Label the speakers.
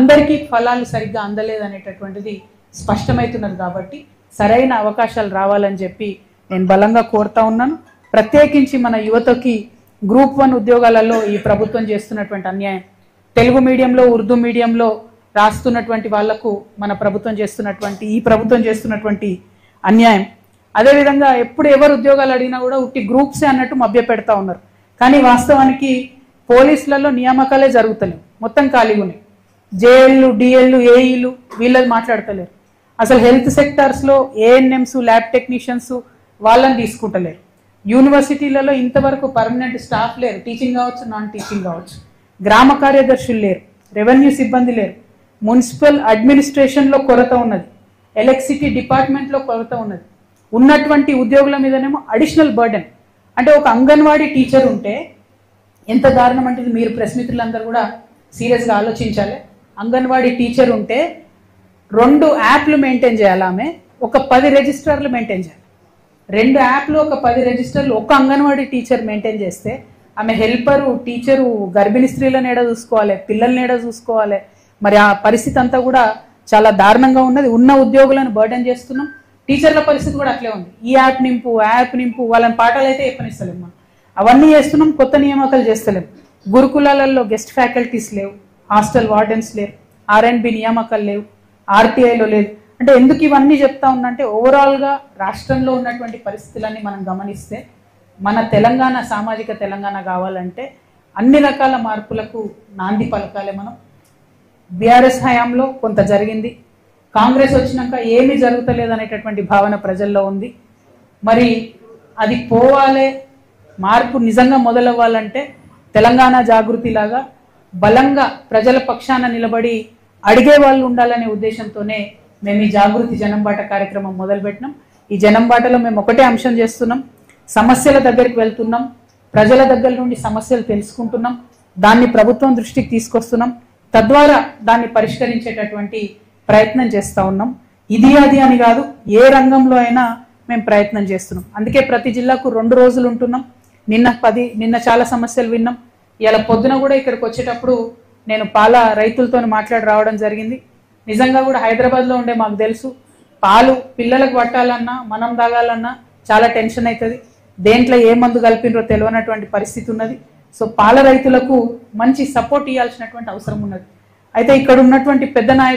Speaker 1: అందరికీ ఫలాలు సరిగ్గా అందలేదనేటటువంటిది స్పష్టమవుతున్నది. కాబట్టి సరైన అవకాశాలు రావాలని చెప్పి నేను బలంగా కోరుతా ఉన్నాను. ప్రత్యేకించి మన యువతకి గ్రూప్ 1 ఉద్యోగాలలో ఈ ప్రభుత్వం చేస్తున్నటువంటి అన్యాయం, తెలుగు మీడియంలో ఉర్దూ మీడియంలో రాస్తున్నటువంటి వాళ్లకు మన ప్రభుత్వం చేస్తున్నటువంటి ఈ ప్రభుత్వం చేస్తున్నటువంటి అన్యాయం. అదేవిధంగా ఎప్పుడు ఎవరు ఉద్యోగాలు అడిగినా కూడా ఉట్టి గ్రూప్సే అన్నట్టు మభ్య పెడతా ఉన్నారు. కానీ వాస్తవానికి పోలీసులలో నియామకాలే జరుగుతలేవు, మొత్తం ఖాళీగా ఉన్నాయి. జేఎల్లు, డిఎల్లు, ఏఈలు వీళ్ళది మాట్లాడతలేరు. అసలు హెల్త్ సెక్టార్స్లో ఏఎన్ఎంస్, ల్యాబ్ టెక్నీషియన్స్ వాళ్ళని తీసుకుంటలేరు. యూనివర్సిటీలలో ఇంతవరకు పర్మనెంట్ స్టాఫ్ లేరు, టీచింగ్ కావచ్చు, నాన్ టీచింగ్ కావచ్చు. గ్రామ కార్యదర్శులు లేరు, రెవెన్యూ సిబ్బంది లేరు, మున్సిపల్ అడ్మినిస్ట్రేషన్లో కొరత ఉన్నది, ఎలక్ట్రిసిటీ డిపార్ట్మెంట్లో కొరత ఉన్నది. ఉన్నటువంటి ఉద్యోగుల మీదనేమో అడిషనల్ బర్డెన్. అంటే ఒక అంగన్వాడీ టీచర్ ఉంటే ఎంత దారుణం అంటే, మీరు ప్రెస్ మిత్రులందరూ కూడా సీరియస్గా ఆలోచించాలి. అంగన్వాడీ టీచర్ ఉంటే 2 యాప్లు మెయింటైన్ చేయాలి, ఆమె ఒక 10 రిజిస్టర్లు మెయింటైన్ చేయాలి. 2 యాప్లు, ఒక 10 రిజిస్టర్లు ఒక అంగన్వాడీ టీచర్ మెయింటైన్ చేస్తే ఆమె హెల్పరు, టీచరు, గర్భిణీ స్త్రీలను ఏడా చూసుకోవాలి, పిల్లల్ని ఏడా చూసుకోవాలి. మరి ఆ పరిస్థితి అంతా కూడా చాలా దారుణంగా ఉన్నది. ఉన్న ఉద్యోగులను బర్డెన్ చేస్తున్నాం. టీచర్ల పరిస్థితి కూడా అట్లే ఉంది. ఈ యాప్ నింపు, యాప్ నింపు, వాళ్ళని పాఠాలు అయితే చెప్పనిస్తలేము మనం, అవన్నీ చేస్తున్నాం. కొత్త నియామకాలు చేస్తలేము. గురుకులాలలో గెస్ట్ ఫ్యాకల్టీస్ లేవు, హాస్టల్ వార్డెన్స్ లేరు, R&B నియామకాలు లేవు, RTIలో లేదు. అంటే ఎందుకు ఇవన్నీ చెప్తా ఉన్నంటే, ఓవరాల్గా రాష్ట్రంలో ఉన్నటువంటి పరిస్థితులన్నీ మనం గమనిస్తే మన తెలంగాణ సామాజిక తెలంగాణ కావాలంటే అన్ని రకాల మార్పులకు నాంది పలకాలే మనం. బీఆర్ఎస్ హయాంలో కొంత జరిగింది, కాంగ్రెస్ వచ్చినాక ఏమీ జరుగుతలేదు అనేటటువంటి భావన ప్రజల్లో ఉంది. మరి అది పోవాలే, మార్పు నిజంగా మొదలవ్వాలంటే తెలంగాణ జాగృతిలాగా బలంగా ప్రజల పక్షాన నిలబడి అడిగే వాళ్ళు ఉండాలనే ఉద్దేశంతోనే మేము ఈ జాగృతి జనంబాట కార్యక్రమం మొదలుపెట్టినాం. ఈ జనంబాటలో మేము ఒకటే అంశం చేస్తున్నాం, సమస్యల దగ్గరికి వెళ్తున్నాం, ప్రజల దగ్గర నుండి సమస్యలు తెలుసుకుంటున్నాం, దాన్ని ప్రభుత్వం దృష్టికి తీసుకొస్తున్నాం, తద్వారా దాన్ని పరిష్కరించేటటువంటి ప్రయత్నం చేస్తూ ఉన్నాం. ఇది అది అని కాదు, ఏ రంగంలో అయినా మేము ప్రయత్నం చేస్తున్నాం. అందుకే ప్రతి జిల్లాకు 2 రోజులు ఉంటున్నాం. నిన్న చాలా సమస్యలు విన్నాం. ఇలా పొద్దున కూడా ఇక్కడికి వచ్చేటప్పుడు నేను పాల రైతులతో మాట్లాడి రావడం జరిగింది. నిజంగా కూడా హైదరాబాద్లో ఉండే మాకు తెలుసు, పాలు పిల్లలకు పట్టాలన్నా మనం తాగాలన్నా చాలా టెన్షన్ అవుతుంది, దేంట్లో ఏ మందు కలిపినరో తెలియనటువంటి పరిస్థితి ఉన్నది. సో పాల రైతులకు మంచి సపోర్ట్ ఇవ్వాల్సినటువంటి అవసరం ఉన్నది. అయితే ఇక్కడ ఉన్నటువంటి పెద్ద నాయకులు